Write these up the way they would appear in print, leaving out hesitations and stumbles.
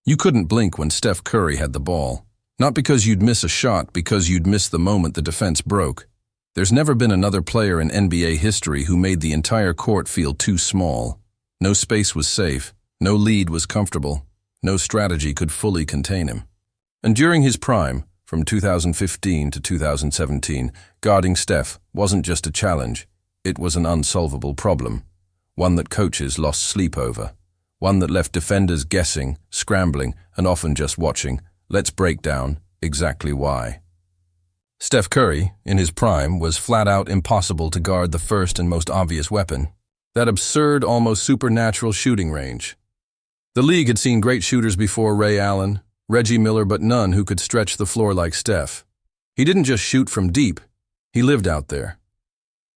You couldn't blink when Steph Curry had the ball. Not because you'd miss a shot, because you'd miss the moment the defense broke. There's never been another player in NBA history who made the entire court feel too small. No space was safe, no lead was comfortable, no strategy could fully contain him. And during his prime, from 2015 to 2017, guarding Steph wasn't just a challenge, it was an unsolvable problem. One that coaches lost sleep over. One that left defenders guessing, scrambling, and often just watching. Let's break down exactly why. Steph Curry, in his prime, was flat out impossible to guard the first and most obvious weapon. That absurd, almost supernatural shooting range. The league had seen great shooters before: Ray Allen, Reggie Miller, but none who could stretch the floor like Steph. He didn't just shoot from deep, he lived out there.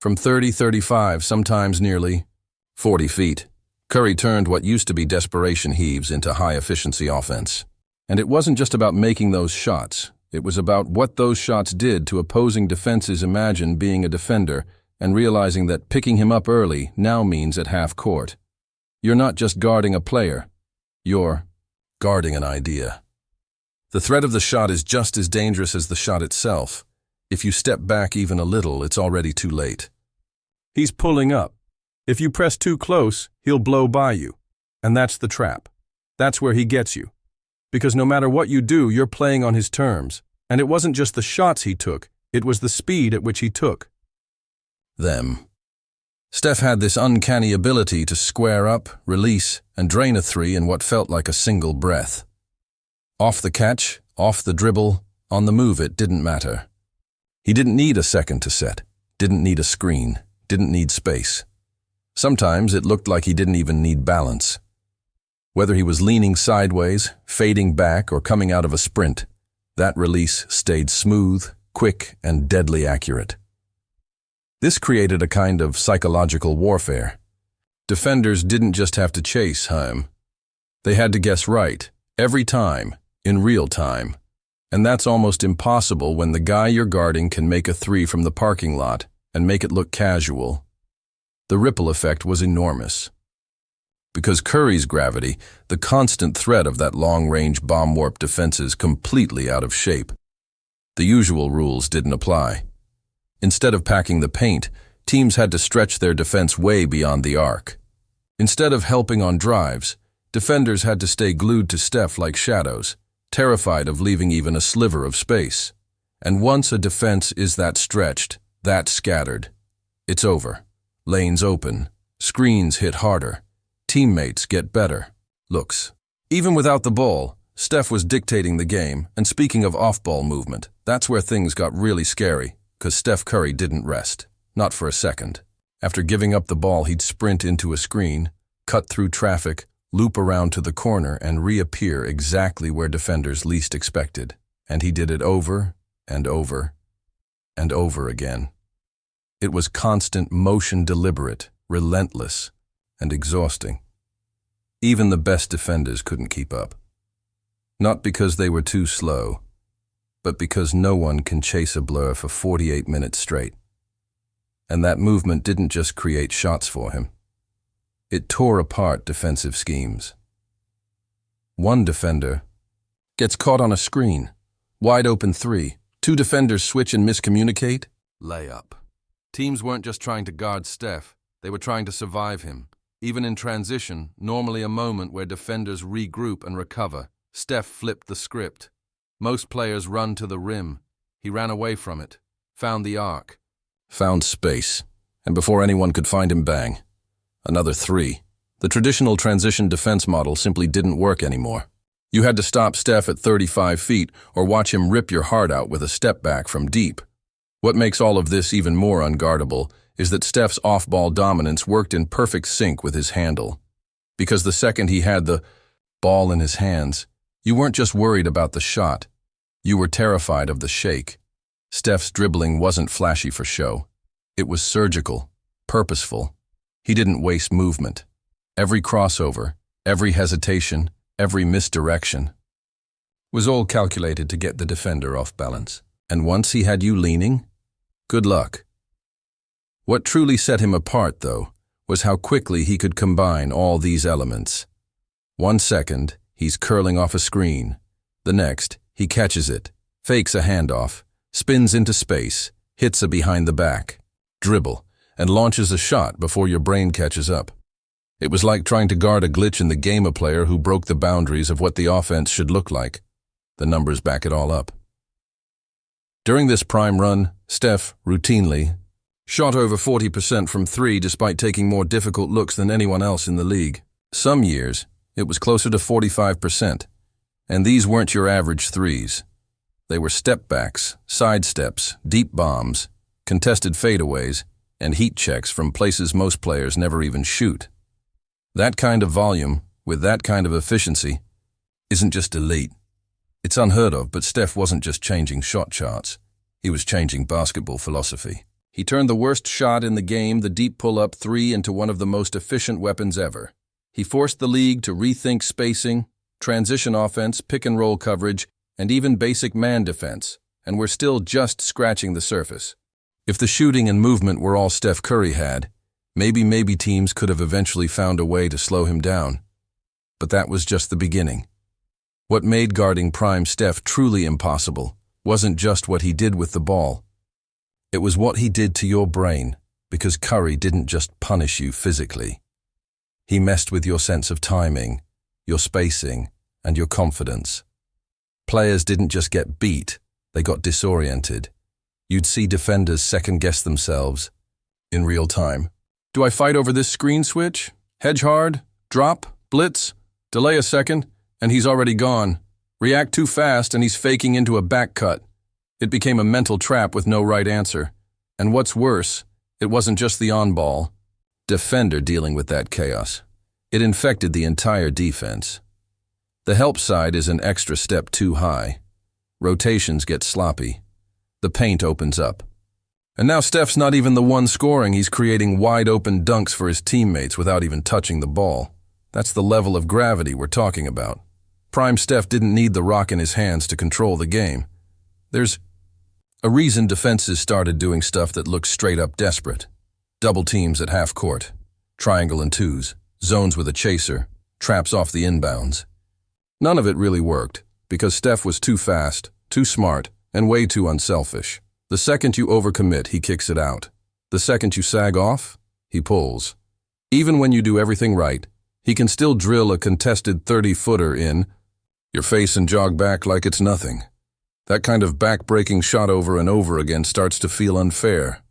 From 30, 35, sometimes nearly 40 feet, Curry turned what used to be desperation heaves into high-efficiency offense. And it wasn't just about making those shots. It was about what those shots did to opposing defenses. Imagine being a defender and realizing that picking him up early now means at half court. You're not just guarding a player, you're guarding an idea. The threat of the shot is just as dangerous as the shot itself. If you step back even a little, it's already too late. He's pulling up. If you press too close, he'll blow by you. And that's the trap. That's where he gets you. Because no matter what you do, you're playing on his terms. And it wasn't just the shots he took, it was the speed at which he took them. Steph had this uncanny ability to square up, release, and drain a three in what felt like a single breath. Off the catch, off the dribble, on the move, it didn't matter. He didn't need a second to set, didn't need a screen, didn't need space. Sometimes it looked like he didn't even need balance. Whether he was leaning sideways, fading back, or coming out of a sprint, that release stayed smooth, quick, and deadly accurate. This created a kind of psychological warfare. Defenders didn't just have to chase him. They had to guess right, every time, in real time. And that's almost impossible when the guy you're guarding can make a three from the parking lot and make it look casual. The ripple effect was enormous. Because Curry's gravity, the constant threat of that long-range bomb-warp defense is completely out of shape. The usual rules didn't apply. Instead of packing the paint, teams had to stretch their defense way beyond the arc. Instead of helping on drives, defenders had to stay glued to Steph like shadows, terrified of leaving even a sliver of space. And once a defense is that stretched, that scattered, it's over. Lanes open, screens hit harder, teammates get better looks. Even without the ball, Steph was dictating the game, and speaking of off-ball movement, that's where things got really scary, because Steph Curry didn't rest, not for a second. After giving up the ball, he'd sprint into a screen, cut through traffic, loop around to the corner, and reappear exactly where defenders least expected. And he did it over and over and over again. It was constant motion, deliberate, relentless, and exhausting. Even the best defenders couldn't keep up. Not because they were too slow, but because no one can chase a blur for 48 minutes straight. And that movement didn't just create shots for him. It tore apart defensive schemes. One defender gets caught on a screen, wide open three. Two defenders switch and miscommunicate, layup. Teams weren't just trying to guard Steph, they were trying to survive him. Even in transition, normally a moment where defenders regroup and recover, Steph flipped the script. Most players run to the rim. He ran away from it, found the arc, found space, and before anyone could find him, bang. Another three. The traditional transition defense model simply didn't work anymore. You had to stop Steph at 35 feet or watch him rip your heart out with a step back from deep. What makes all of this even more unguardable is that Steph's off-ball dominance worked in perfect sync with his handle. Because the second he had the ball in his hands, you weren't just worried about the shot. You were terrified of the shake. Steph's dribbling wasn't flashy for show. It was surgical, purposeful. He didn't waste movement. Every crossover, every hesitation, every misdirection was all calculated to get the defender off balance. And once he had you leaning, good luck. What truly set him apart, though, was how quickly he could combine all these elements. 1 second, he's curling off a screen. The next, he catches it, fakes a handoff, spins into space, hits a behind the back, dribble, and launches a shot before your brain catches up. It was like trying to guard a glitch in the game, a player who broke the boundaries of what the offense should look like. The numbers back it all up. During this prime run, Steph routinely shot over 40% from three despite taking more difficult looks than anyone else in the league. Some years, it was closer to 45%. And these weren't your average threes. They were step-backs, side steps, deep bombs, contested fadeaways, and heat checks from places most players never even shoot. That kind of volume, with that kind of efficiency, isn't just elite. It's unheard of, but Steph wasn't just changing shot charts. He was changing basketball philosophy. He turned the worst shot in the game, the deep pull-up three, into one of the most efficient weapons ever. He forced the league to rethink spacing, transition offense, pick-and-roll coverage, and even basic man defense, and we're still just scratching the surface. If the shooting and movement were all Steph Curry had, maybe teams could have eventually found a way to slow him down. But that was just the beginning. What made guarding Prime Steph truly impossible wasn't just what he did with the ball. It was what he did to your brain, because Curry didn't just punish you physically. He messed with your sense of timing, your spacing, and your confidence. Players didn't just get beat, they got disoriented. You'd see defenders second-guess themselves in real time. Do I fight over this screen switch? Hedge hard? Drop? Blitz? Delay a second? And he's already gone. React too fast and he's faking into a back cut. It became a mental trap with no right answer. And what's worse, it wasn't just the on-ball defender dealing with that chaos. It infected the entire defense. The help side is an extra step too high. Rotations get sloppy. The paint opens up. And now Steph's not even the one scoring, he's creating wide-open dunks for his teammates without even touching the ball. That's the level of gravity we're talking about. Prime Steph didn't need the rock in his hands to control the game. There's a reason defenses started doing stuff that looks straight-up desperate. Double teams at half court, triangle and twos, zones with a chaser, traps off the inbounds. None of it really worked, because Steph was too fast, too smart, and way too unselfish. The second you overcommit, he kicks it out. The second you sag off, he pulls. Even when you do everything right, he can still drill a contested 30-footer in your face and jog back like it's nothing. That kind of back-breaking shot over and over again starts to feel unfair.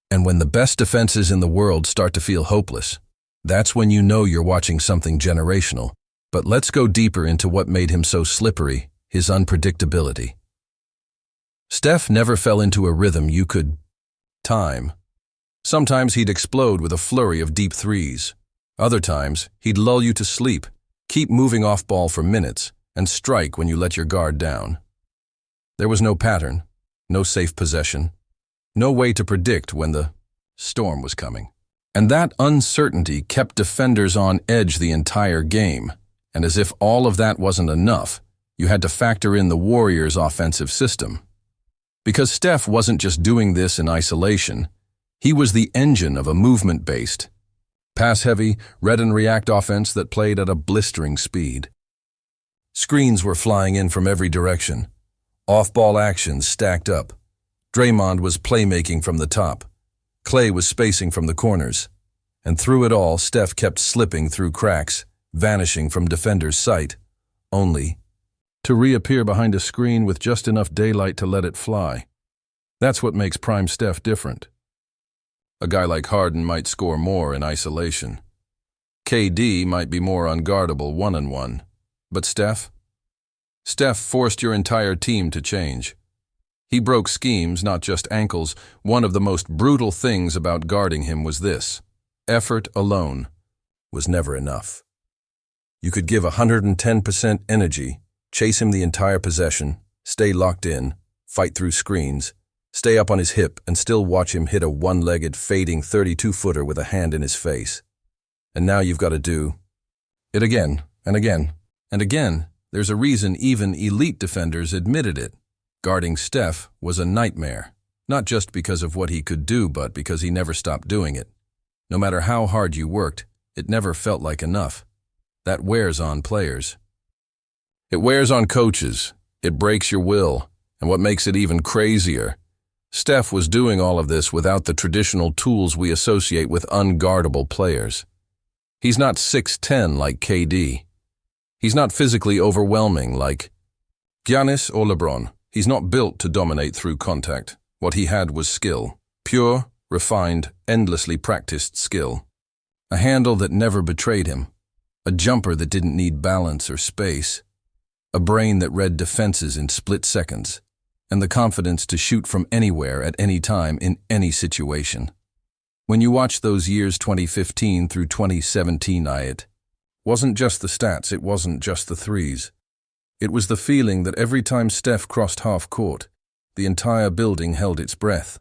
And when the best defenses in the world start to feel hopeless, that's when you know you're watching something generational. But let's go deeper into what made him so slippery, his unpredictability. Steph never fell into a rhythm you could time. Sometimes he'd explode with a flurry of deep threes. Other times, he'd lull you to sleep, keep moving off ball for minutes, and strike when you let your guard down. There was no pattern, no safe possession, no way to predict when the storm was coming. And that uncertainty kept defenders on edge the entire game. And as if all of that wasn't enough, you had to factor in the Warriors' offensive system. Because Steph wasn't just doing this in isolation, he was the engine of a movement-based, pass-heavy, read-and-react offense that played at a blistering speed. Screens were flying in from every direction. Off-ball actions stacked up. Draymond was playmaking from the top. Clay was spacing from the corners. And through it all, Steph kept slipping through cracks, vanishing from defenders' sight, only to reappear behind a screen with just enough daylight to let it fly. That's what makes Prime Steph different. A guy like Harden might score more in isolation. KD might be more unguardable one-on-one. But Steph forced your entire team to change. He broke schemes, not just ankles. One of the most brutal things about guarding him was this: effort alone was never enough. You could give 110% energy, chase him the entire possession, stay locked in, fight through screens, stay up on his hip, and still watch him hit a one-legged, fading 32-footer with a hand in his face. And now you've got to do it again, and again, and again. There's a reason even elite defenders admitted it. Guarding Steph was a nightmare, not just because of what he could do, but because he never stopped doing it. No matter how hard you worked, it never felt like enough. That wears on players. It wears on coaches, it breaks your will, and what makes it even crazier, Steph was doing all of this without the traditional tools we associate with unguardable players. He's not 6'10" like KD. He's not physically overwhelming like Giannis or LeBron. He's not built to dominate through contact. What he had was skill. Pure, refined, endlessly practiced skill. A handle that never betrayed him. A jumper that didn't need balance or space. A brain that read defenses in split seconds. And the confidence to shoot from anywhere at any time in any situation. When you watch those years 2015 through 2017, it wasn't just the stats, it wasn't just the threes. It was the feeling that every time Steph crossed half court, the entire building held its breath.